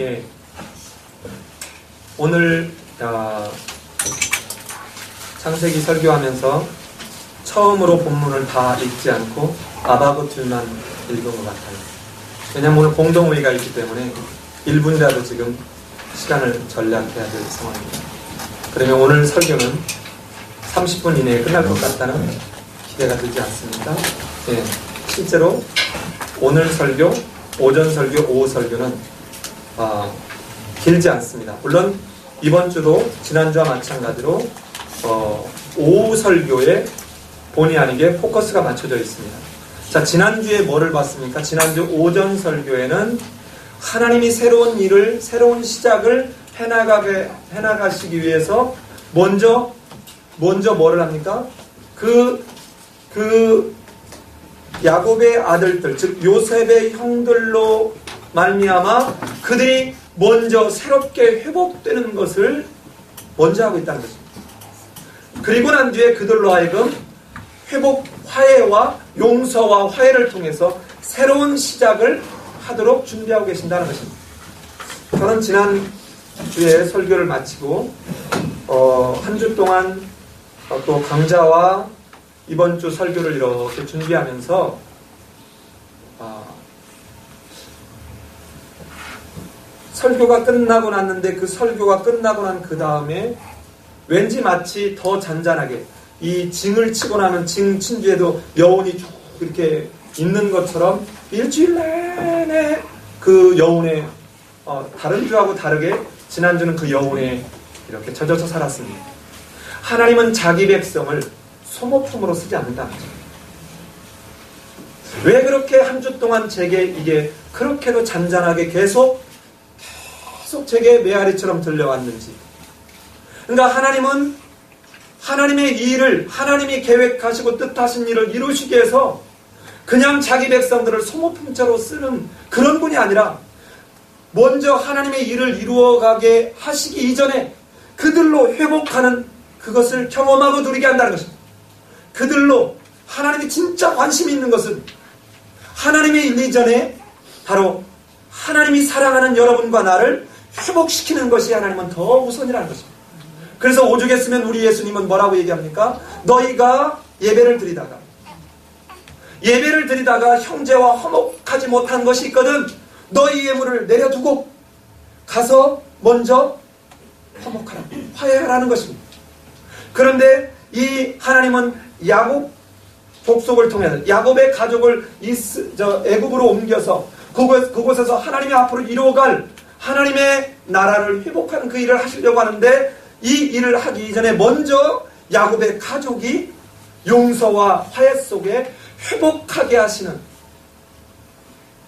예, 오늘 창세기 설교하면서 처음으로 본문을 다 읽지 않고 아바구툴만 읽은 것 같아요. 왜냐하면 오늘 공동회의가 있기 때문에 1분이라도 지금 시간을 전략해야 될 상황입니다. 그러면 오늘 설교는 30분 이내에 끝날 것 같다는 기대가 되지 않습니까? 예, 실제로 오늘 설교, 오전 설교, 오후 설교는 길지 않습니다. 물론 이번 주도 지난주와 마찬가지로 오후 설교에 본의 아니게 포커스가 맞춰져 있습니다. 자, 지난주에 뭐를 봤습니까? 지난주 오전 설교에는 하나님이 새로운 일을, 새로운 시작을 해나가시기 위해서 먼저 뭐를 합니까? 야곱의 아들들, 즉 요셉의 형들로 말미암아 그들이 먼저 새롭게 회복되는 것을 먼저 하고 있다는 것입니다. 그리고 난 뒤에 그들로 하여금 회복, 화해와 용서와 화해를 통해서 새로운 시작을 하도록 준비하고 계신다는 것입니다. 저는 지난주에 설교를 마치고 한 주 동안 또 강좌와 이번 주 설교를 이렇게 준비하면서 설교가 끝나고 났는데 그 설교가 끝나고 난 그 다음에 왠지 마치 더 잔잔하게 이 징을 치고 나면 징 친 뒤에도 여운이 쭉 이렇게 있는 것처럼 일주일 내내 그 여운에 다른 주하고 다르게 지난주는 그 여운에 이렇게 젖어서 살았습니다. 하나님은 자기 백성을 소모품으로 쓰지 않는다는 거죠. 왜 그렇게 한 주 동안 제게 이게 그렇게도 잔잔하게 계속 제게 메아리처럼 들려왔는지. 그러니까 하나님은 하나님의 일을, 하나님이 계획하시고 뜻하신 일을 이루시기 위해서 그냥 자기 백성들을 소모품자로 쓰는 그런 분이 아니라 먼저 하나님의 일을 이루어가게 하시기 이전에 그들로 회복하는 그것을 경험하고 누리게 한다는 것입니다. 그들로 하나님이 진짜 관심이 있는 것은 하나님의 일 이전에 바로 하나님이 사랑하는 여러분과 나를 회복시키는 것이 하나님은 더 우선이라는 것입니다. 그래서 오죽 했으면 우리 예수님은 뭐라고 얘기합니까? 너희가 예배를 드리다가 형제와 화목하지 못한 것이 있거든 너희 예물을 내려두고 가서 먼저 화목하라, 화해하라는 것입니다. 그런데 이 하나님은 야곱 족속을 통해서 야곱의 가족을 애굽으로 옮겨서 그곳에서 하나님의 앞으로 이루어갈 하나님의 나라를 회복하는 그 일을 하시려고 하는데 이 일을 하기 이전에 먼저 야곱의 가족이 용서와 화해 속에 회복하게 하시는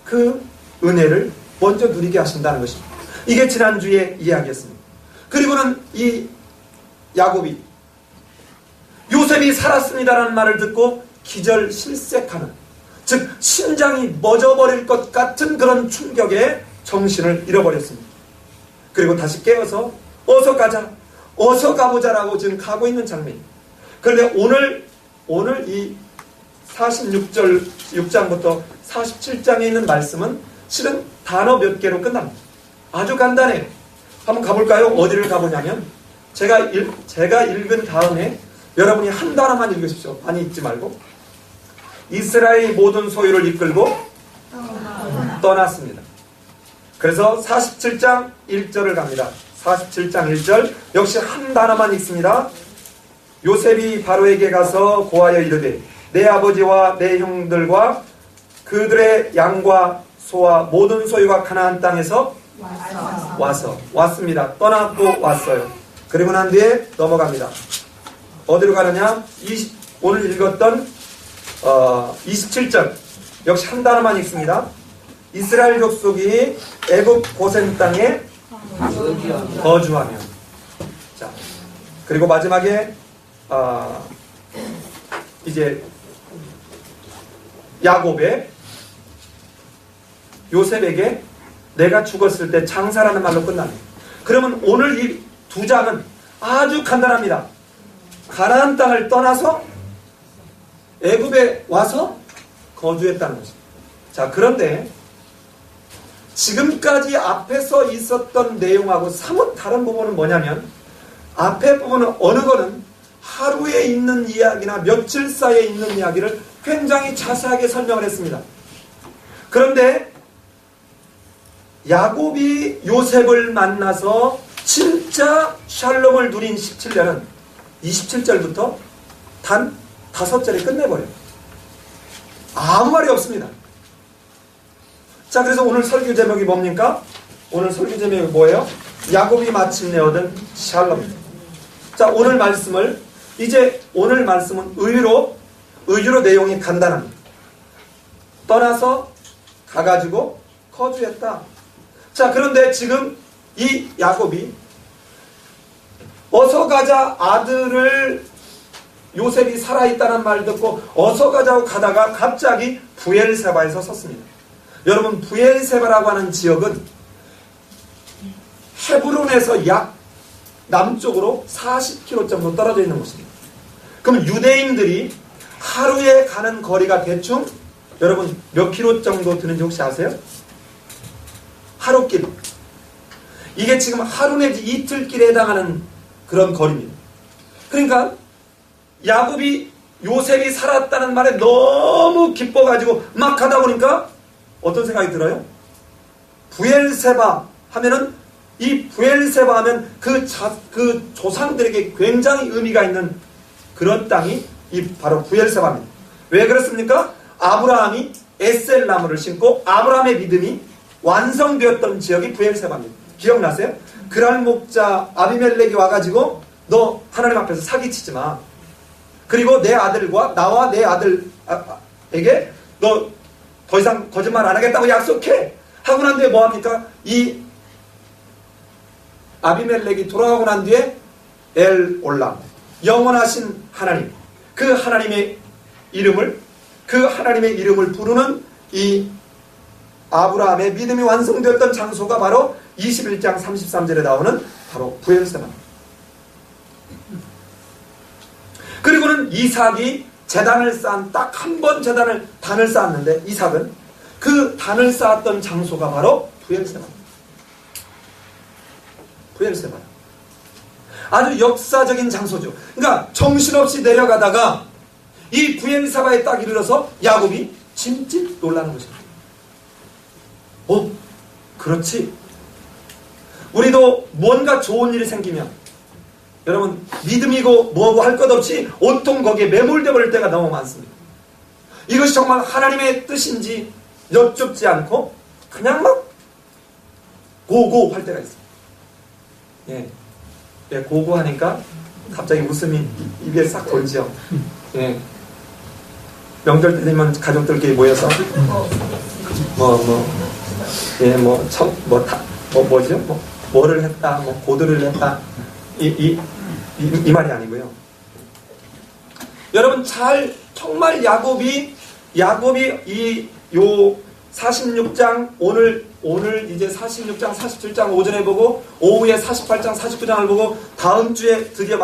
그 은혜를 먼저 누리게 하신다는 것입니다. 이게 지난주의 이야기였습니다. 그리고는 이 야곱이 요셉이 살았습니다라는 말을 듣고 기절실색하는, 즉 심장이 멎어버릴 것 같은 그런 충격에 정신을 잃어버렸습니다. 그리고 다시 깨어서 어서 가보자라고 지금 가고 있는 장면입니다. 그런데 오늘 이 46장부터 47장에 있는 말씀은 실은 단어 몇 개로 끝납니다. 아주 간단해요. 한번 가볼까요? 어디를 가보냐면 제가 읽은 다음에 여러분이 한 단어만 읽으십시오. 많이 읽지 말고. 이스라엘이 모든 소유를 이끌고 떠났습니다. 그래서 47장 1절을 갑니다. 47장 1절 역시 한 단어만 읽습니다. 요셉이 바로에게 가서 고하여 이르되 내 아버지와 내 형들과 그들의 양과 소와 모든 소유가 가나안 땅에서 왔습니다. 떠나고 왔어요. 그리고 난 뒤에 넘어갑니다. 어디로 가느냐? 오늘 읽었던 27절 역시 한 단어만 읽습니다. 이스라엘 족속이 애굽 고센 땅에 거주하며. 자, 그리고 마지막에 이제 요셉에게 내가 죽었을 때 장사라는 말로 끝납니다. 그러면 오늘 이 두 장은 아주 간단합니다. 가나안 땅을 떠나서 애굽에 와서 거주했다는 것입니다. 자, 그런데 지금까지 앞에서 있었던 내용하고 사뭇 다른 부분은 뭐냐면, 앞에 부분은 어느 거는 하루에 있는 이야기나 며칠 사이에 있는 이야기를 굉장히 자세하게 설명을 했습니다. 그런데 야곱이 요셉을 만나서 진짜 샬롬을 누린 17년은 27절부터 단 5절에 끝내버려요. 아무 말이 없습니다. 자, 그래서 오늘 설교 제목이 뭡니까? 오늘 설교 제목이 뭐예요? 야곱이 마침내 얻은 샬롬. 자, 오늘 말씀은 의유로 내용이 간단합니다. 떠나서 가가지고 거주했다. 자, 그런데 지금 이 야곱이 어서 가자, 아들을 요셉이 살아있다는 말 듣고 어서 가자고 가다가 갑자기 부엘세바에서 섰습니다. 여러분, 부엘세바라고 하는 지역은 헤브론에서 약 남쪽으로 40km 정도 떨어져 있는 곳입니다. 그럼 유대인들이 하루에 가는 거리가 대충 여러분 몇 킬로 정도 되는지 혹시 아세요? 하루길. 이게 지금 하루 내지 이틀길에 해당하는 그런 거리입니다. 그러니까 야곱이 요셉이 살았다는 말에 너무 기뻐가지고 막 가다 보니까 어떤 생각이 들어요? 부엘세바 하면은, 이 부엘세바 하면 그 조상들에게 굉장히 의미가 있는 그런 땅이 바로 부엘세바입니다. 왜 그렇습니까? 아브라함이 에셀나무를 심고 아브라함의 믿음이 완성되었던 지역이 부엘세바입니다. 기억나세요? 그랄 목자 아비멜렉이 와가지고 너 하나님 앞에서 사기치지 마. 그리고 내 아들과 나와 내 아들에게 너 더 이상 거짓말 안 하겠다고 약속해. 하고 난 뒤에 뭐합니까? 이 아비멜렉이 돌아가고 난 뒤에 엘올람, 영원하신 하나님, 그 하나님의 이름을 부르는 이 아브라함의 믿음이 완성되었던 장소가 바로 21장 33절에 나오는 바로 부엘세바입니다. 그리고는 이삭이 제단을 쌓은, 딱 한 번 단을 쌓았는데, 이삭은 그 단을 쌓았던 장소가 바로 부엘세바입니다. 부엘세바. 아주 역사적인 장소죠. 그러니까 정신없이 내려가다가 이 부엘세바에 딱 이르러서 야곱이 진짜 놀라는 것입니다. 그렇지. 우리도 뭔가 좋은 일이 생기면 여러분 믿음이고 뭐고 할 것 없이 온통 거기에 매몰되어 버릴 때가 너무 많습니다. 이것이 정말 하나님의 뜻인지 여쭙지 않고 그냥 막 고고 할 때가 있습니다. 예, 고고 하니까 갑자기 웃음이 입에 싹 돌죠. 예. 명절 때 되면 가족들끼리 모여서 뭐를 했다, 고들을 했다, 이 말이 아니고요. 여러분 정말 야곱이 요 46장 오늘 이제 46장 47장 오전에 보고 오후에 48장 49장을 보고 다음 주에 드디어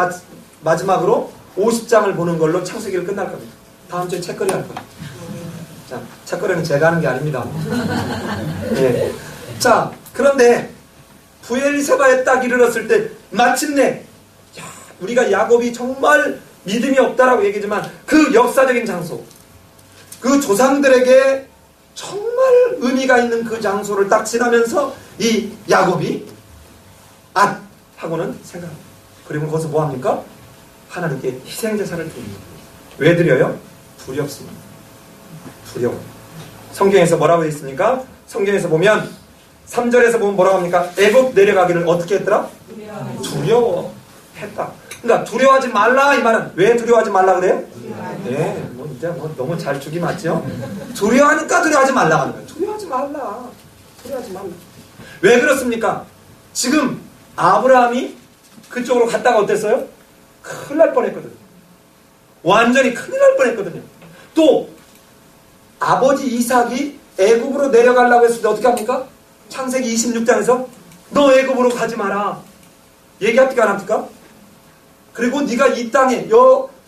마지막으로 50장을 보는 걸로 창세기를 끝날 겁니다. 다음 주에 책거리 할 거예요. 자, 책거리는 제가 하는 게 아닙니다. 예. 자, 그런데 부엘세바에 딱 이르렀을 때 마침내 우리가 야곱이 정말 믿음이 없다라고 얘기하지만 그 역사적인 장소, 그 조상들에게 정말 의미가 있는 그 장소를 딱 지나면서 이 야곱이 하고는 생각합니다. 그리고 거기서 뭐합니까? 하나님께 희생제사를 드립니다. 왜 드려요? 두렵습니다. 두려워. 성경에서 뭐라고 되어 있습니까? 성경에서 보면 3절에서 보면 뭐라고 합니까? 애굽 내려가기를 어떻게 했더라? 두려워했다. 그러니까 두려워하지 말라 이 말은 왜 두려워하지 말라 그래요? 네, 이제 너무 잘 죽이 맞죠? 두려워하니까 두려워하지 말라 하는 거예요. 두려워하지 말라. 왜 그렇습니까? 지금 아브라함이 그쪽으로 갔다가 어땠어요? 큰일 날 뻔했거든요. 완전히 큰일 날 뻔했거든요. 또 아버지 이삭이 애굽으로 내려가려고 했을 때 어떻게 합니까? 창세기 26장에서 너 애굽으로 가지 마라. 얘기합니까 안 합니까? 그리고 네가 이 땅에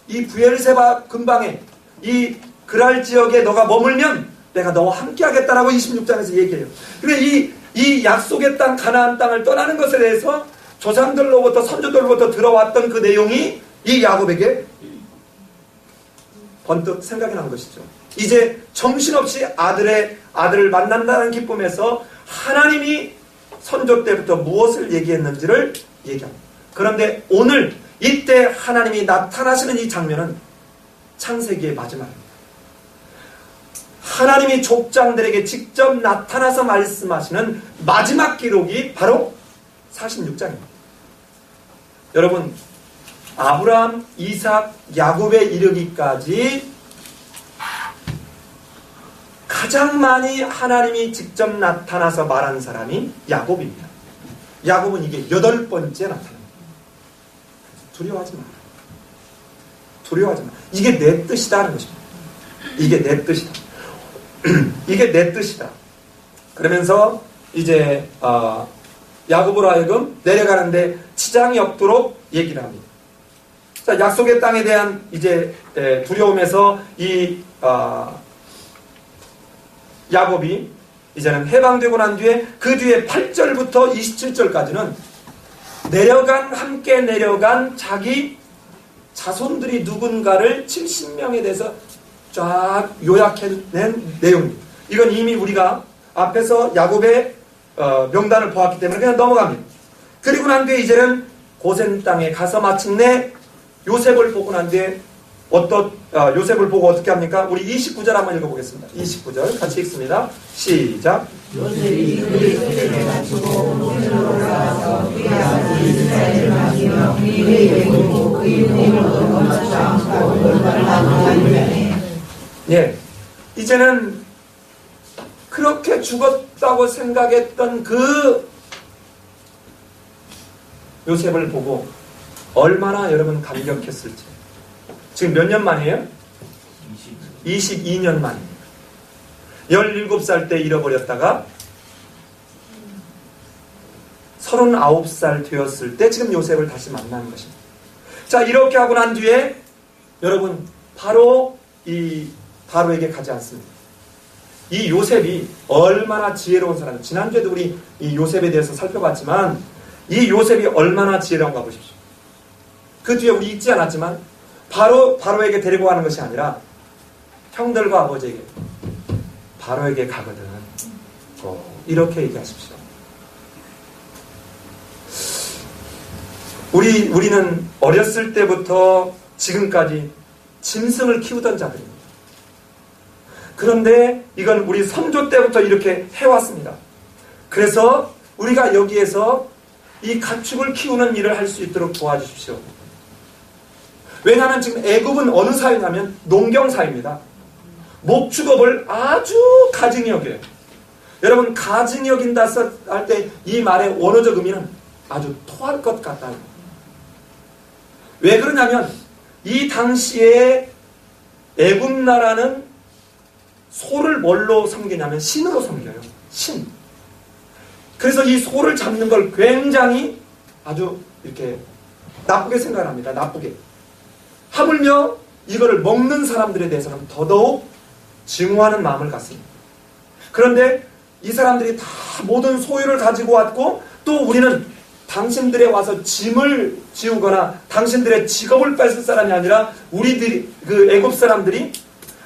이 부엘세바 근방에 이 그랄 지역에 너가 머물면 내가 너와 함께 하겠다라고 26장에서 얘기해요. 근데 이 약속의 땅, 가나안 땅을 떠나는 것에 대해서 조상들로부터, 선조들로부터 들어왔던 그 내용이 이 야곱에게 번뜩 생각이 난 것이죠. 이제 정신없이 아들을 만난다는 기쁨에서 하나님이 선조 때부터 무엇을 얘기했는지를 얘기합니다. 그런데 오늘 이때 하나님이 나타나시는 이 장면은 창세기의 마지막입니다. 하나님이 족장들에게 직접 나타나서 말씀하시는 마지막 기록이 바로 46장입니다. 여러분, 아브라함, 이삭, 야곱에 이르기까지 가장 많이 하나님이 직접 나타나서 말한 사람이 야곱입니다. 야곱은 이게 8번째 나타납니다. 두려워하지 마라. 두려워하지 마라. 이게 내 뜻이다 하는 것입니다. 이게 내 뜻이다. 이게 내 뜻이다. 그러면서 이제 야곱으로 하여금 내려가는데 지장이 없도록 얘기를 합니다. 자, 약속의 땅에 대한 이제 두려움에서 이 야곱이 이제는 해방되고 난 뒤에 그 뒤에 8절부터 27절까지는 함께 내려간 자기 자손들이 누군가를 70명에 대해서 쫙 요약해낸 내용입니다. 이건 이미 우리가 앞에서 야곱의 명단을 보았기 때문에 그냥 넘어갑니다. 그리고 난 뒤에 이제는 고센 땅에 가서 마침내 요셉을 보고 난 뒤에 요셉을 보고 어떻게 합니까? 우리 29절 한번 읽어보겠습니다. 29절 같이 읽습니다. 시작. 요셉이 그의 소재를 갖추고 모세로 올라와서 그의 아들 이스라엘을 맡기며 그의 보고 그의 눈을 얻어맞지 않고 얼마를 나누었느냐. 예, 이제는 그렇게 죽었다고 생각했던 그 요셉을 보고 얼마나 여러분 감격했을지. 지금 몇 년 만이에요? 22년 만입니다. 17살 때 잃어버렸다가 39살 되었을 때 지금 요셉을 다시 만나는 것입니다. 자, 이렇게 하고 난 뒤에 여러분 바로에게 가지 않습니다. 이 요셉이 얼마나 지혜로운 사람이에요. 지난주에도 우리 이 요셉에 대해서 살펴봤지만 이 요셉이 얼마나 지혜로운가 보십시오. 그 뒤에 우리 읽지 않았지만 바로에게 데리고 가는 것이 아니라 형들과 아버지에게 바로에게 가거든. 이렇게 얘기하십시오. 우리는 어렸을 때부터 지금까지 짐승을 키우던 자들입니다. 그런데 이건 우리 선조 때부터 이렇게 해왔습니다. 그래서 우리가 여기에서 이 가축을 키우는 일을 할 수 있도록 도와주십시오. 왜냐하면 지금 애굽은 어느 사회냐면 농경사회입니다. 목축업을 아주 가증히 여겨요. 여러분, 가증히 여긴다 할 때 이 말의 원어적 의미는 아주 토할 것 같다. 왜 그러냐면 이 당시에 애굽 나라는 소를 뭘로 섬기냐면 신으로 섬겨요. 신. 그래서 이 소를 잡는 걸 굉장히 아주 이렇게 나쁘게 생각합니다. 나쁘게. 하물며 이거를 먹는 사람들에 대해서는 더더욱 증오하는 마음을 갖습니다. 그런데 이 사람들이 다 모든 소유를 가지고 왔고 또 우리는 당신들에 와서 짐을 지우거나 당신들의 직업을 뺏을 사람이 아니라 우리들이 그 애굽 사람들이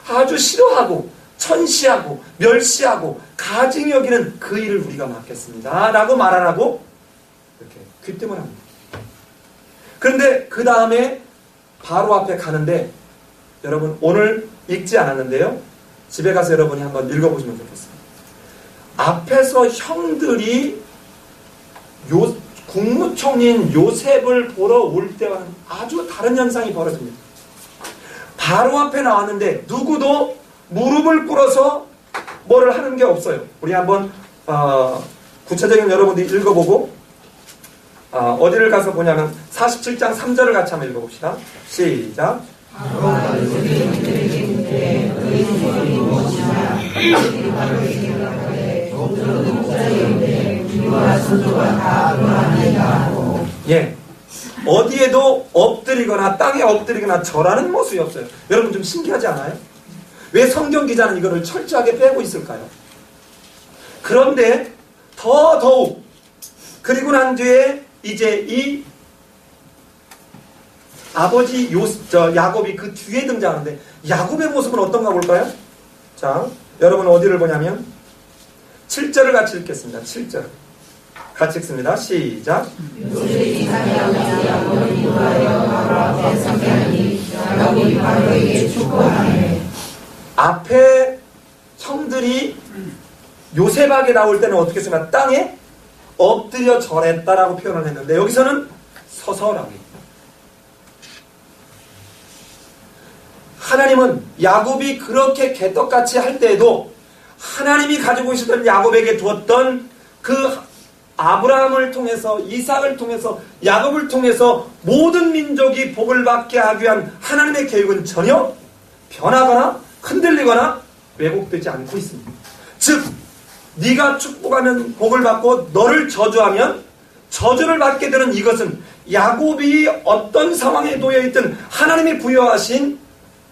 아주 싫어하고 천시하고 멸시하고 가증히 여기는 그 일을 우리가 맡겠습니다 라고 말 안 하고 이렇게 귀뜸을 합니다. 그런데 그 다음에 바로 앞에 가는데 여러분 오늘 읽지 않았는데요. 집에 가서 여러분이 한번 읽어보시면 좋겠습니다. 앞에서 형들이 국무총리인 요셉을 보러 올 때와는 아주 다른 현상이 벌어집니다. 바로 앞에 나왔는데 누구도 무릎을 꿇어서 뭐를 하는 게 없어요. 우리 한번 구체적인 여러분들이 읽어보고 어디를 가서 보냐면 47장 3절을 같이 한번 읽어봅시다. 시작. 예, 어디에도 엎드리거나 땅에 엎드리거나 절하는 모습이 없어요. 여러분 좀 신기하지 않아요? 왜 성경 기자는 이거를 철저하게 빼고 있을까요? 그런데 더욱 그리고 난 뒤에 이제 이 아버지 야곱이 그 뒤에 등장하는데 야곱의 모습은 어떤가 볼까요? 자, 여러분 어디를 보냐면 7절을 같이 읽겠습니다. 7절 같이 읽습니다. 시작. 요셉이 사냥하여 야곱을 인도하여 바로 앞에 서게 하니 야곱이 바로에게 축복하네. 앞에 형들이 요셉에게 나올 때는 어떻게 쓰면 땅에 엎드려 절했다라고 표현을 했는데 여기서는 서서라고 합니다. 하나님은 야곱이 그렇게 개떡같이 할 때에도 하나님이 가지고 있었던 야곱에게 두었던 그 아브라함을 통해서 이삭을 통해서 야곱을 통해서 모든 민족이 복을 받게 하기 위한 하나님의 계획은 전혀 변하거나 흔들리거나 왜곡되지 않고 있습니다. 즉 네가 축복하면 복을 받고 너를 저주하면 저주를 받게 되는 이것은 야곱이 어떤 상황에 놓여 있든 하나님이 부여하신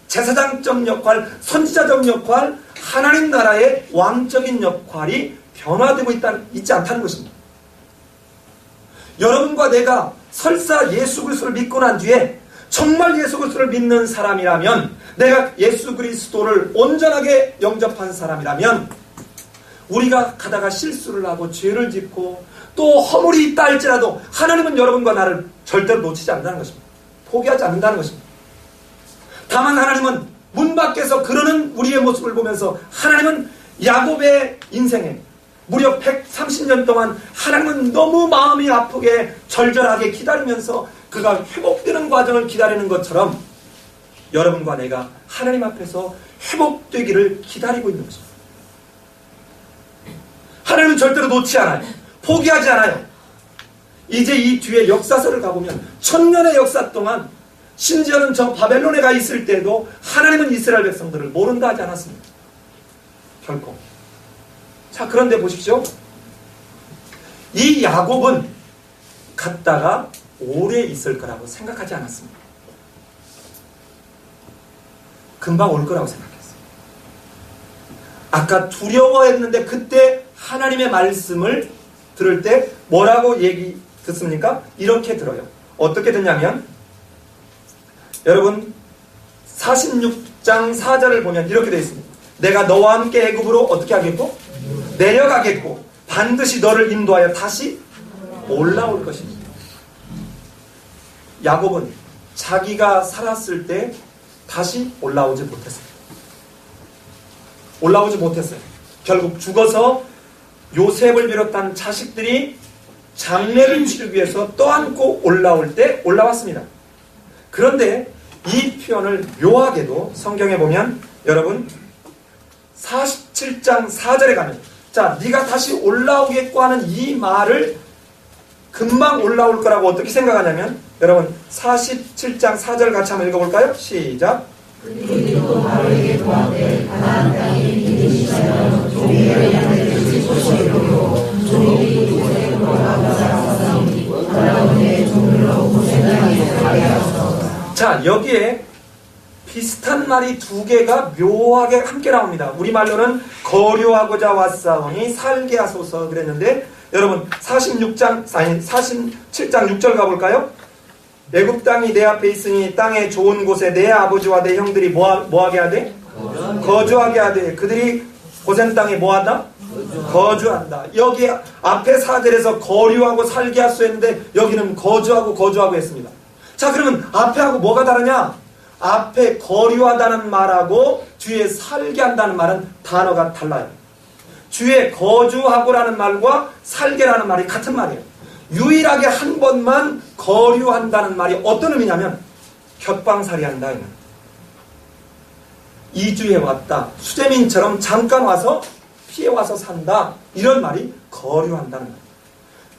제사장적 역할, 선지자적 역할, 하나님 나라의 왕적인 역할이 변화되고 있지 않다는 것입니다. 여러분과 내가 설사 예수 그리스도를 믿고 난 뒤에 정말 예수 그리스도를 믿는 사람이라면, 내가 예수 그리스도를 온전하게 영접한 사람이라면, 우리가 가다가 실수를 하고 죄를 짓고 또 허물이 있다 할지라도 하나님은 여러분과 나를 절대로 놓치지 않는다는 것입니다. 포기하지 않는다는 것입니다. 다만 하나님은 문 밖에서 그러는 우리의 모습을 보면서 하나님은 야곱의 인생에 무려 130년 동안 하나님은 너무 마음이 아프게 절절하게 기다리면서 그가 회복되는 과정을 기다리는 것처럼 여러분과 내가 하나님 앞에서 회복되기를 기다리고 있는 것입니다. 하나님은 절대로 놓지 않아요. 포기하지 않아요. 이제 이 뒤에 역사서를 가보면 1000년의 역사 동안, 심지어는 저 바벨론에 가 있을 때도 하나님은 이스라엘 백성들을 모른다 하지 않았습니다. 결코. 자, 그런데 보십시오. 이 야곱은 갔다가 오래 있을 거라고 생각하지 않았습니다. 금방 올 거라고 생각했어요. 아까 두려워했는데 그때 하나님의 말씀을 들을 때 뭐라고 얘기 듣습니까? 이렇게 들어요. 어떻게 듣냐면, 여러분 46장 4절을 보면 이렇게 되어 있습니다. 내가 너와 함께 애굽으로 어떻게 하겠고? 내려가겠고 반드시 너를 인도하여 다시 올라올 것입니다. 야곱은 자기가 살았을 때 다시 올라오지 못했습니다. 올라오지 못했어요. 결국 죽어서 요셉을 비롯한 자식들이 장례를 치르기 위해서 떠안고 올라올 때 올라왔습니다. 그런데 이 표현을 묘하게도 성경에 보면 여러분 47장 4절에 가면, 자, 네가 다시 올라오겠고 하는 이 말을 금방 올라올 거라고 어떻게 생각하냐면, 여러분 47장 4절 같이 한번 읽어볼까요? 시작. 그리고 바로에게 보았되 가나안 땅에 이르시며 종이를 향해 짚으시고 종이 요셉으로 돌아가사오니 돌아오니 종으로 고생하게 하게 하소서. 자, 여기에 비슷한 말이 두 개가 묘하게 함께 나옵니다. 우리말로는 거류하고자 왔사오니 살게 하소서 그랬는데, 여러분 47장 6절 가볼까요? 애굽 땅이 내 앞에 있으니 땅의 좋은 곳에 내 아버지와 내 형들이 뭐하게 하되? 거주하게 하되. 그들이 고센 땅에 뭐한다? 거주한다. 여기 앞에 4절에서 거류하고 살게 하소 했는데 여기는 거주하고 했습니다. 자, 그러면 앞에하고 뭐가 다르냐? 앞에 거류하다는 말하고 뒤에 살게 한다는 말은 단어가 달라요. 뒤에 거주하고라는 말과 살게라는 말이 같은 말이에요. 유일하게 한 번만 거류한다는 말이 어떤 의미냐면 격방살이한다. 2주에 왔다. 수재민처럼 잠깐 와서 피해 와서 산다. 이런 말이 거류한다는 말이에요.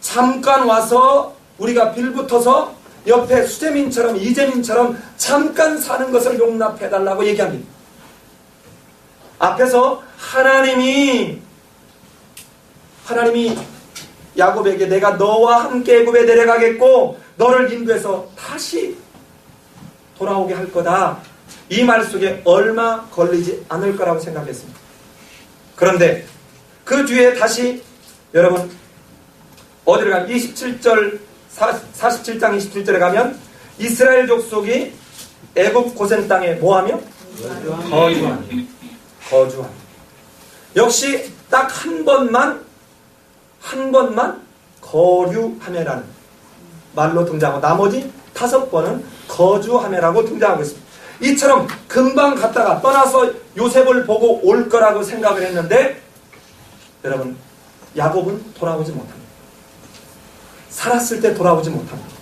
잠깐 와서 우리가 빌붙어서 옆에 수재민처럼 이재민처럼 잠깐 사는 것을 용납해달라고 얘기합니다. 앞에서 하나님이 야곱에게 내가 너와 함께 애굽에 내려가겠고 너를 인도해서 다시 돌아오게 할 거다. 이 말 속에 얼마 걸리지 않을 거라고 생각했습니다. 그런데 그 뒤에 다시 여러분 어디를 가면 27절 47장 27절에 가면 이스라엘 족속이 애굽 고센 땅에 뭐하며? 거주하며. 역시 딱 한 번만 거류하며라는 말로 등장하고 나머지 5번은 거주하며라고 등장하고 있습니다. 이처럼 금방 갔다가 떠나서 요셉을 보고 올 거라고 생각을 했는데 여러분 야곱은 돌아오지 못합니다. 살았을 때 돌아오지 못합니다.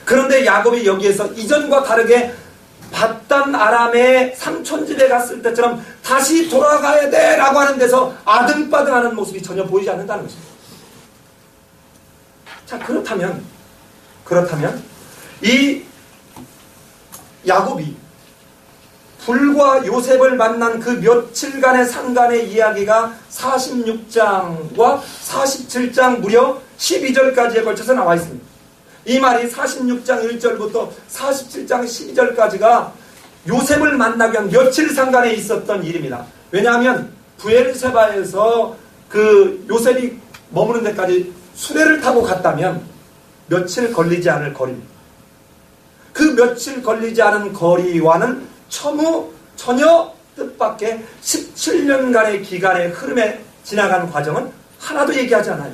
그런데 야곱이 여기에서 이전과 다르게 바단 아람의 삼촌집에 갔을 때처럼 다시 돌아가야 돼 라고 하는 데서 아등바등하는 모습이 전혀 보이지 않는다는 것입니다. 자, 그렇다면 이 야곱이 불과 요셉을 만난 그 며칠간의 상간의 이야기가 46장과 47장 무려 12절까지에 걸쳐서 나와 있습니다. 이 말이 46장 1절부터 47장 12절까지가 요셉을 만나기 위한 며칠 상간에 있었던 일입니다. 왜냐하면 부엘세바에서 그 요셉이 머무는 데까지 수레를 타고 갔다면 며칠 걸리지 않을 거리입니다. 그 며칠 걸리지 않은 거리와는 전혀 뜻밖의 17년간의 기간의 흐름에 지나간 과정은 하나도 얘기하지 않아요.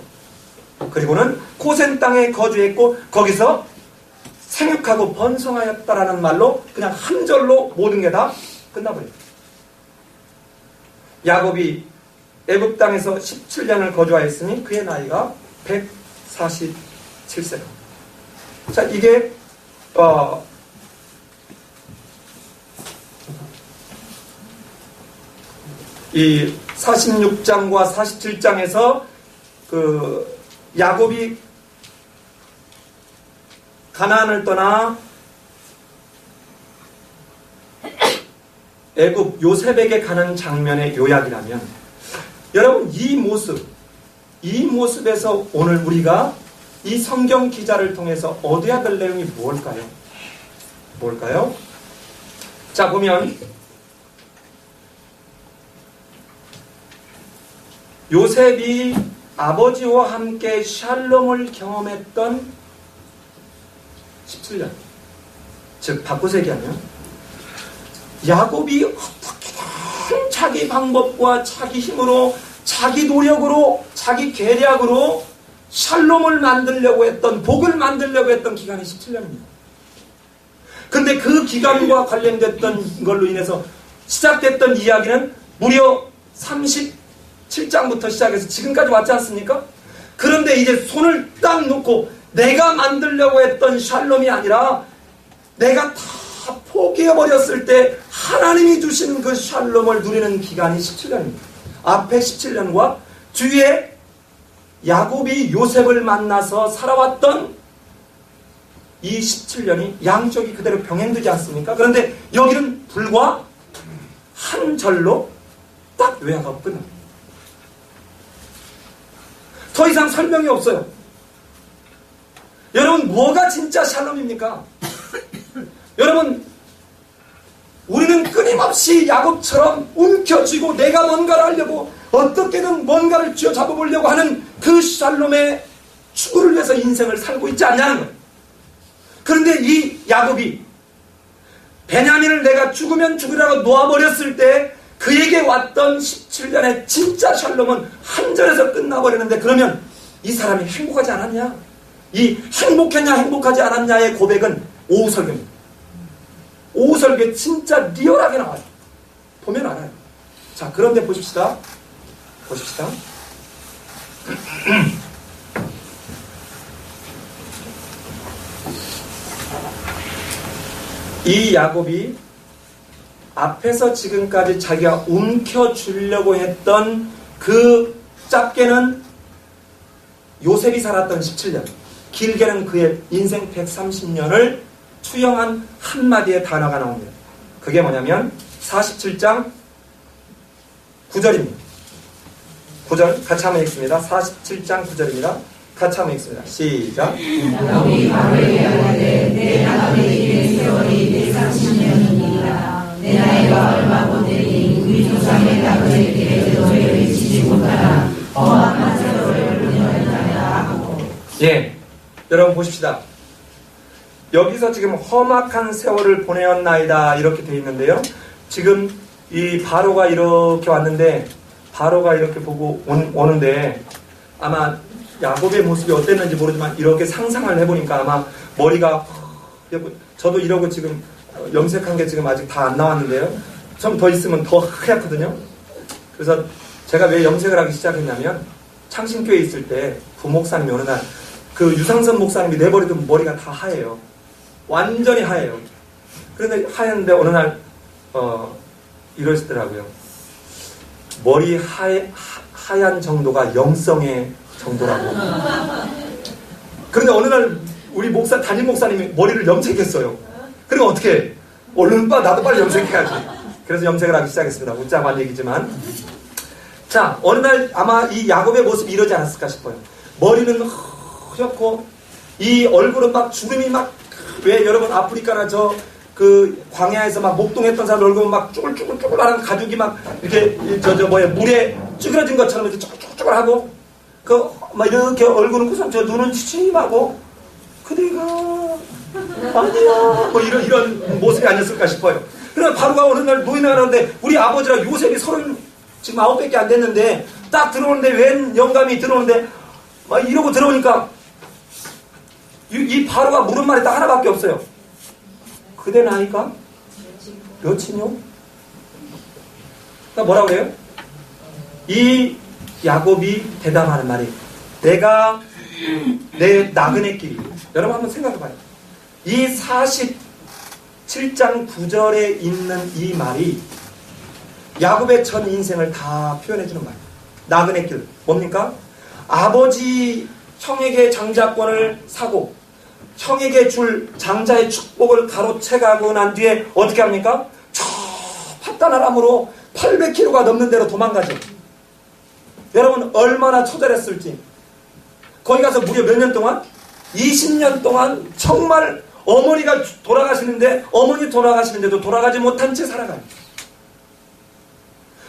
그리고는 고센 땅에 거주했고 거기서 생육하고 번성하였다라는 말로 그냥 한 절로 모든 게 다 끝나버려요. 야곱이 애굽 땅에서 17년을 거주하였으니 그의 나이가 147세입니다. 자, 이게 이 46장과 47장에서 그 야곱이 가나안을 떠나 애굽 요셉에게 가는 장면의 요약이라면 여러분 이 모습에서 오늘 우리가 이 성경 기자를 통해서 얻어야 될 내용이 뭘까요? 자, 보면 요셉이 아버지와 함께 샬롬을 경험했던 17년, 즉 바꿔서 얘기하면 야곱이 어떻게든 자기 방법과 자기 힘으로 자기 노력으로 자기 계략으로 샬롬을 만들려고 했던, 복을 만들려고 했던 기간이 17년입니다. 근데 그 기간과 관련됐던 걸로 인해서 시작됐던 이야기는 무려 37장부터 시작해서 지금까지 왔지 않습니까? 그런데 이제 손을 딱 놓고 내가 만들려고 했던 샬롬이 아니라 내가 다 포기해버렸을 때 하나님이 주시는 그 샬롬을 누리는 기간이 17년입니다. 앞에 17년과 뒤에 야곱이 요셉을 만나서 살아왔던 이 17년이 양쪽이 그대로 병행되지 않습니까? 그런데 여기는 불과 한 절로 딱 요약하고 끝납니다. 더 이상 설명이 없어요. 여러분, 뭐가 진짜 샬롬입니까? 여러분, 우리는 끊임없이 야곱처럼 움켜쥐고 내가 뭔가를 하려고 어떻게든 뭔가를 쥐어잡아보려고 하는 그 샬롬의 추구를 위해서 인생을 살고 있지 않냐는 거예요. 그런데 이 야곱이 베냐민을 내가 죽으면 죽으라고 놓아버렸을 때 그에게 왔던 17년의 진짜 샬롬은 한 절에서 끝나버리는데, 그러면 이 사람이 행복하지 않았냐? 이 행복했냐 행복하지 않았냐의 고백은 오후 설교입니다. 오후 설교에 진짜 리얼하게 나와요. 보면 알아요. 자, 그런데 보십시다. 이 야곱이 앞에서 지금까지 자기가 움켜주려고 했던 그 짧게는 요셉이 살았던 17년, 길게는 그의 인생 130년을 투영한 한마디의 단어가 나옵니다. 그게 뭐냐면 47장 9절입니다. 9절 같이 한번 읽습니다. 47장 9절입니다. 같이 한번 읽습니다. 시작. 야곱이 바로에게 하되 내 나감의 일의 세월이 130년이니라. 내 나이가 얼마 못되니 우리 조상의 나그네 길에 너희를 지지 못하나 험악한 세월을 보내었나이다 하고. 예, 여러분 보십시다. 여기서 지금 험악한 세월을 보내었나이다 이렇게 되어 있는데요. 지금 이 바로가 이렇게 왔는데 바로가 이렇게 보고 오는데 아마 야곱의 모습이 어땠는지 모르지만 이렇게 상상을 해보니까 아마 머리가 저도 이러고 지금 염색한 게 지금 아직 다 안 나왔는데요. 좀 더 있으면 더 하얗거든요. 그래서 제가 왜 염색을 하기 시작했냐면 창신교에 있을 때 부목사님이 어느 날 그 유상선 목사님이 내버리던 머리가 다 하얘요. 완전히 하얘요. 그런데 하였는데 어느 날 이러시더라고요. 머리 하얀 정도가 영성의 정도라고. 그런데 어느 날 우리 담임 목사님이 머리를 염색했어요. 그리고 어떻게 해? 얼른 나도 빨리 염색해야지. 그래서 염색을 하기 시작했습니다. 웃자고 한 얘기지만. 자, 어느 날 아마 이 야곱의 모습이 이러지 않았을까 싶어요. 머리는 허옇고 이 얼굴은 막 주름이 왜 여러분 아프리카나 그 광야에서 막 목동했던 사람 얼굴은 막 쭈글쭈글하는 가죽이 막 이렇게 물에 찌그러진 것처럼 이렇게 쭈글쭈글하고 막 이렇게 얼굴은 구성 눈은 치침하고 그대가 아니야 뭐 이런 모습이 아니었을까 싶어요. 그래서 바로가 어느 날 노인을 하는데 우리 아버지랑 요셉이 39밖에 안 됐는데 딱 들어오는데 웬 영감이 들어오는데 막 이러고 들어오니까 이 바로가 물은 말이 딱 하나밖에 없어요. 그대 나이가 몇이뇨? 그러니까 뭐라고 그래요? 이 야곱이 대담하는 말이 내가 내 나그네 길. 여러분 한번 생각해봐요. 이 47장 9절에 있는 이 말이 야곱의 전 인생을 다 표현해주는 말이에요. 나그네 길. 뭡니까? 아버지 형에게 장자권을 사고 형에게 줄 장자의 축복을 가로채가고 난 뒤에 어떻게 합니까? 저 파다나람으로 800km가 넘는 데로 도망가죠. 여러분 얼마나 처절했을지. 거기 가서 무려 몇 년 동안? 20년 동안 정말 어머니가 돌아가시는데 어머니 돌아가시는데도 돌아가지 못한 채 살아가요.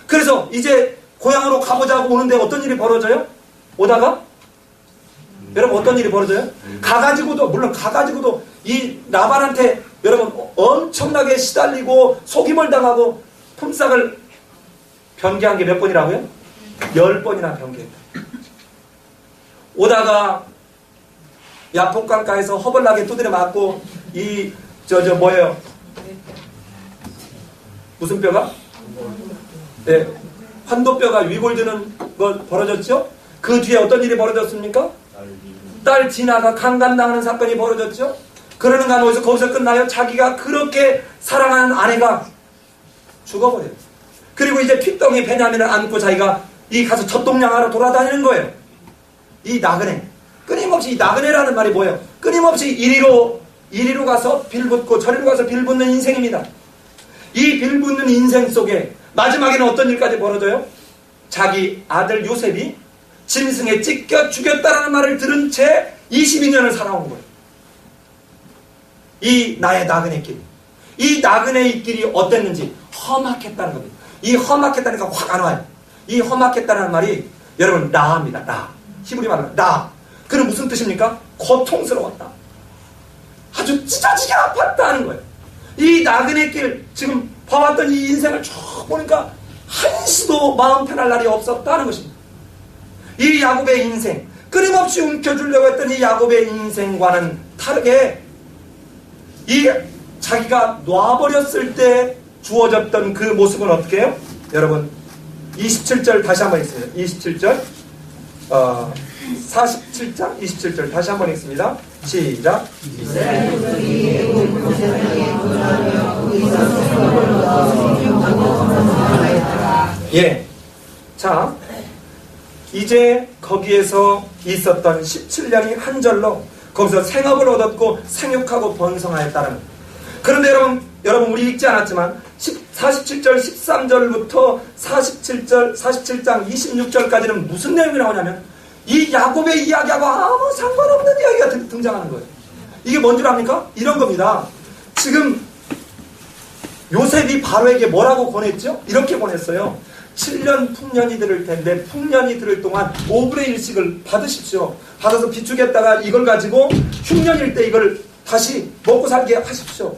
그래서 이제 고향으로 가보자고 오는데 어떤 일이 벌어져요? 오다가 여러분 어떤 일이 벌어져요? 물론 가가지고도 이 라반한테 여러분 엄청나게 시달리고 속임을 당하고 품삯을 변개한 게 몇 번이라고요? 10번이나 변개했다. 오다가 야폭강가에서 허벌나게 두드려 맞고 뭐예요? 무슨 뼈가? 네, 환도뼈가 위골드는 거 벌어졌죠? 그 뒤에 어떤 일이 벌어졌습니까? 딸 디나가 강간당하는 사건이 벌어졌죠? 그러는가 하면 거기서 끝나요? 자기가 그렇게 사랑하는 아내가 죽어버려요. 그리고 이제 핏덩이 베냐민을 안고 자기가 가서 젖동량하러 돌아다니는 거예요. 이 나그네. 끊임없이 이 나그네라는 말이 뭐예요? 끊임없이 이리로 가서 빌붙고 저리로 가서 빌붙는 인생입니다. 이 빌붙는 인생 속에 마지막에는 어떤 일까지 벌어져요? 자기 아들 요셉이 짐승에 찢겨 죽였다라는 말을 들은 채 22년을 살아온 거예요. 이 나의 나그네 길. 이 나그네의 길이 어땠는지 험악했다는 겁니다. 이 험악했다니까 확 안 와요. 이 험악했다는 말이 여러분 라합니다. 라. 히브리 말로 라. 그는 무슨 뜻입니까? 고통스러웠다. 아주 찢어지게 아팠다는 거예요. 이 나그네 길 지금 봐왔던 이 인생을 쭉 보니까 한시도 마음 편할 날이 없었다는 것입니다. 이 야곱의 인생, 끊임없이 움켜주려고 했던 이 야곱의 인생과는 다르게 이 자기가 놔버렸을 때 주어졌던 그 모습은 어떻게 해요? 여러분 27절 다시 한번 읽습니다. 27절 47장 27절 다시 한번 읽습니다. 시작. 예. 자, 이제 거기에서 있었던 17년이 한 절로 거기서 생업을 얻었고 생육하고 번성하였다는. 그런데 여러분 우리 읽지 않았지만 47절 13절부터 47장 26절까지는 무슨 내용이 나오냐면 이 야곱의 이야기하고 아무 상관없는 이야기가 등장하는 거예요. 이게 뭔 줄 압니까? 이런 겁니다. 지금 요셉이 바로에게 뭐라고 권했죠? 이렇게 권했어요. 7년 풍년이 들을 텐데 풍년이 들을 동안 5분의 1씩을 받으십시오. 받아서 비축했다가 이걸 가지고 흉년일 때 이걸 다시 먹고 살게 하십시오.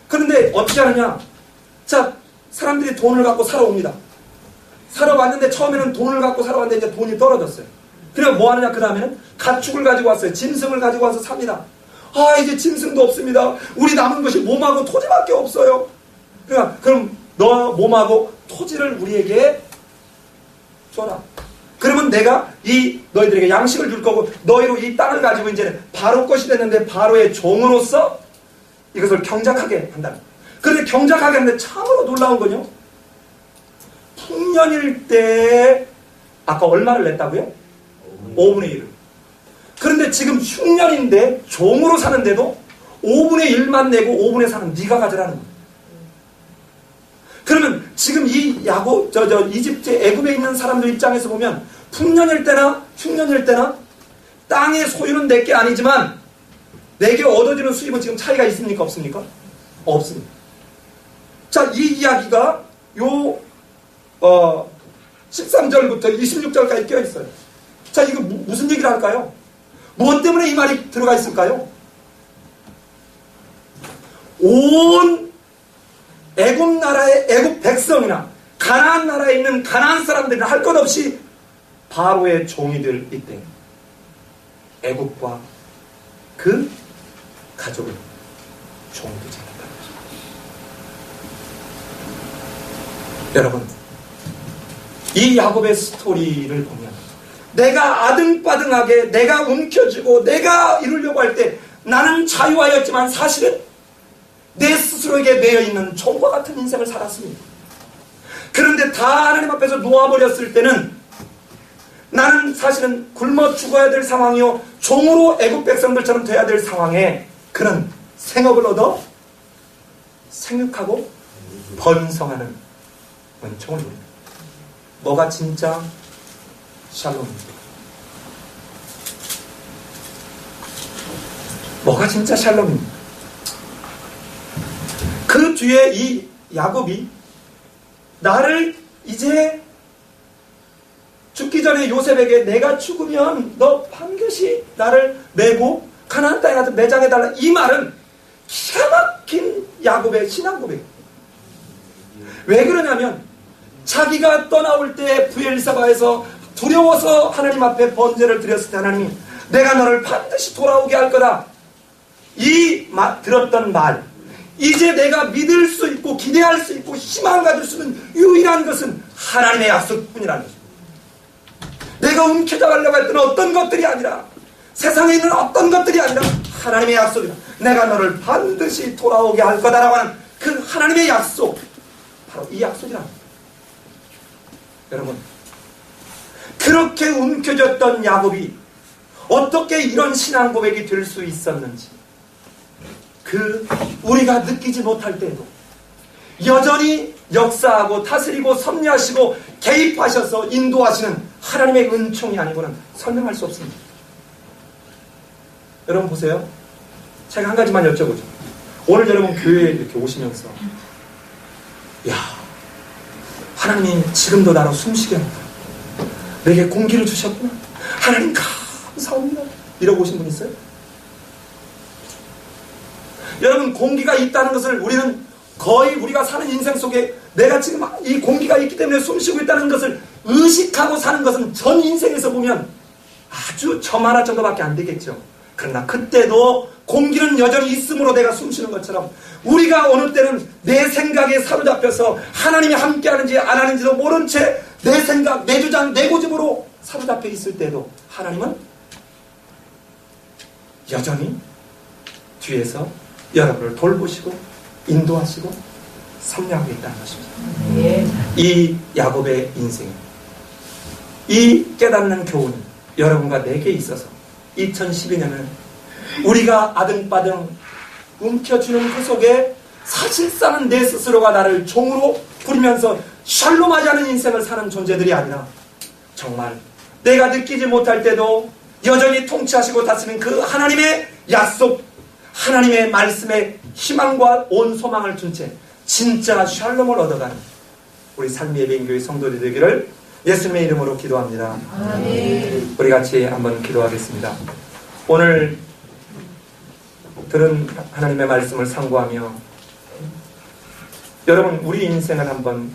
그런데 어떻게 하느냐? 자, 사람들이 돈을 갖고 살아옵니다. 살아왔는데 처음에는 돈을 갖고 살아왔는데 이제 돈이 떨어졌어요. 그래서 뭐 하느냐? 그 다음에는 가축을 가지고 왔어요. 짐승을 가지고 와서 삽니다. 아, 이제 짐승도 없습니다. 우리 남은 것이 몸하고 토지밖에 없어요. 그러니까 그럼 너 몸하고 토지를 우리에게 줘라. 그러면 내가 이 너희들에게 양식을 줄 거고 너희로 이 땅을 가지고 이제 바로 것이 됐는데 바로의 종으로서 이것을 경작하게 한다. 그런데 경작하게 하는데 참으로 놀라운 건요. 풍년일 때 아까 얼마를 냈다고요? 5분의 1을. 그런데 지금 흉년인데 종으로 사는데도 5분의 1만 내고 5분의 4는 네가 가져라는 거예요. 그러면 지금 이 이집트 애굽에 있는 사람들 입장에서 보면 풍년일 때나 흉년일 때나 땅의 소유는 내게 아니지만 내게 얻어지는 수입은 지금 차이가 있습니까? 없습니까? 없습니다. 자, 이 이야기가 요 13절부터 26절까지 끼어 있어요. 자, 이거 무슨 얘기를 할까요? 무엇 때문에 이 말이 들어가 있을까요? 온 애굽 나라의 애굽 백성이나 가나안 나라에 있는 가나안 사람들은 할 것 없이 바로의 종이 될 이때 애굽과 그 가족을 종이 되지 않았다는 거죠. 여러분, 이 야곱의 스토리를 보면 내가 아등바등하게 내가 움켜쥐고 내가 이루려고 할 때 나는 자유하였지만 사실은 내 스스로에게 매여있는 종과 같은 인생을 살았습니다. 그런데 다 하나님 앞에서 놓아버렸을 때는 나는 사실은 굶어 죽어야 될 상황이요 종으로 애국 백성들처럼 돼야 될 상황에 그런 생업을 얻어 생육하고 번성하는 은총을 누립니다. 뭐가 진짜 샬롬입니다. 뭐가 진짜 샬롬입니다. 그 뒤에 이 야곱이 나를 이제 죽기 전에 요셉에게 내가 죽으면 너 반드시 나를 메고 가나안 땅에 가서 매장해달라, 이 말은 기가 막힌 야곱의 신앙 고백입니다. 왜 그러냐면 자기가 떠나올 때 부엘사바에서 두려워서 하나님 앞에 번제를 드렸을 때 하나님이 내가 너를 반드시 돌아오게 할 거다, 이 들었던 말, 이제 내가 믿을 수 있고 기대할 수 있고 희망을 가질 수 있는 유일한 것은 하나님의 약속뿐이라는 것입니다. 내가 움켜잡으려고 할 때는 어떤 것들이 아니라, 세상에 있는 어떤 것들이 아니라 하나님의 약속이다. 내가 너를 반드시 돌아오게 할 거다라고 하는 그 하나님의 약속, 바로 이 약속이랍니다. 여러분, 그렇게 움켜졌던 야곱이 어떻게 이런 신앙 고백이 될 수 있었는지, 우리가 느끼지 못할 때에도 여전히 역사하고 다스리고 섭리하시고 개입하셔서 인도하시는 하나님의 은총이 아니고는 설명할 수 없습니다. 여러분 보세요. 제가 한 가지만 여쭤보죠. 오늘 여러분 교회에 이렇게 오시면서 야, 하나님이 지금도 나로 숨쉬게 합니다. 내게 공기를 주셨구나. 하나님 감사합니다. 이러고 오신 분 있어요? 여러분, 공기가 있다는 것을 우리는 거의 우리가 사는 인생 속에 내가 지금 이 공기가 있기 때문에 숨쉬고 있다는 것을 의식하고 사는 것은 전 인생에서 보면 아주 점 하나 정도밖에 안 되겠죠. 그러나 그때도 공기는 여전히 있으므로 내가 숨쉬는 것처럼 우리가 어느 때는 내 생각에 사로잡혀서 하나님이 함께하는지 안 하는지도 모른 채 내 생각, 내 주장, 내 고집으로 사로잡혀 있을 때도 하나님은 여전히 뒤에서 여러분을 돌보시고 인도하시고 섭리하고 있다는 것입니다. 예. 이 야곱의 인생, 이 깨닫는 교훈이 여러분과 내게 있어서 2012년은 우리가 아등바등 움켜쥐는 그 속에 사실상은 내 스스로가 나를 종으로 부리면서 샬롬하지 않은 인생을 사는 존재들이 아니라 정말 내가 느끼지 못할 때도 여전히 통치하시고 다스리는 그 하나님의 약속, 하나님의 말씀에 희망과 온 소망을 준 채 진짜 샬롬을 얻어가는 우리 삶의 예배인교회 성도들이 되기를 예수님의 이름으로 기도합니다. 아멘. 우리 같이 한번 기도하겠습니다. 오늘 들은 하나님의 말씀을 상고하며 여러분 우리 인생을 한번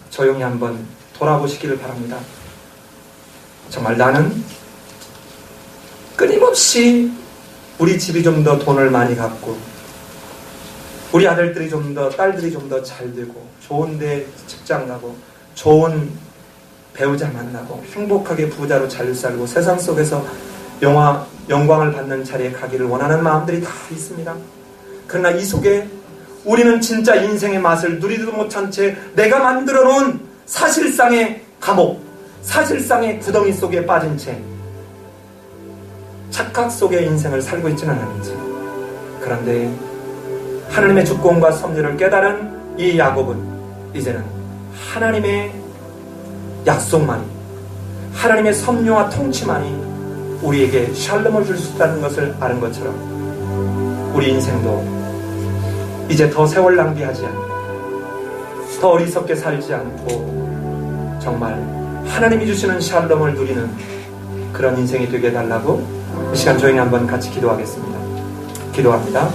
조용히 한번 돌아보시기를 바랍니다. 정말 나는 끊임없이 우리 집이 좀 더 돈을 많이 갖고 우리 아들들이 좀 더 딸들이 좀 더 잘 되고 좋은 데 직장 가고 좋은 배우자 만나고 행복하게 부자로 잘 살고 세상 속에서 영광을 받는 자리에 가기를 원하는 마음들이 다 있습니다. 그러나 이 속에 우리는 진짜 인생의 맛을 누리지도 못한 채 내가 만들어 놓은 사실상의 감옥, 사실상의 구덩이 속에 빠진 채 착각 속의 인생을 살고 있지는 않은지. 그런데 하나님의 주권과 섭리를 깨달은 이 야곱은 이제는 하나님의 약속만이, 하나님의 섭리와 통치만이 우리에게 샬롬을 줄 수 있다는 것을 아는 것처럼 우리 인생도 이제 더 세월 낭비하지 않고 더 어리석게 살지 않고 정말 하나님이 주시는 샬롬을 누리는 그런 인생이 되게 해달라고 이 시간 조용히 한번 같이 기도하겠습니다. 기도합니다.